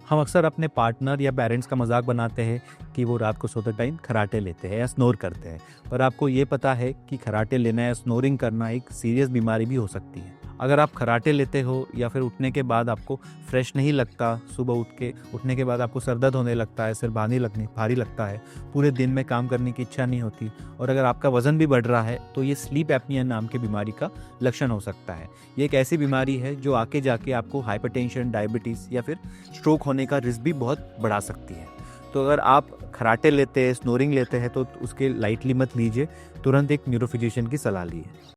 हम अक्सर अपने पार्टनर या पेरेंट्स का मजाक बनाते हैं कि वो रात को सोते टाइम खर्राटे लेते हैं या स्नोर करते हैं। पर आपको ये पता है कि खर्राटे लेना या स्नोरिंग करना एक सीरियस बीमारी भी हो सकती है। अगर आप खर्राटे लेते हो या फिर उठने के बाद आपको फ्रेश नहीं लगता, सुबह उठने के बाद आपको सर दर्द होने लगता है, सिर भारी लगता है, पूरे दिन में काम करने की इच्छा नहीं होती, और अगर आपका वजन भी बढ़ रहा है, तो ये स्लीप एपनिया नाम की बीमारी का लक्षण हो सकता है। ये एक ऐसी बीमारी है जो आके जाके आपको हाइपरटेंशन, डायबिटीज़ या फिर स्ट्रोक होने का रिस्क भी बहुत बढ़ा सकती है। तो अगर आप खर्राटे लेते हैं, स्नोरिंग लेते हैं, तो उसके लाइटली मत लीजिए, तुरंत एक न्यूरो फिजिशियन की सलाह लीजिए।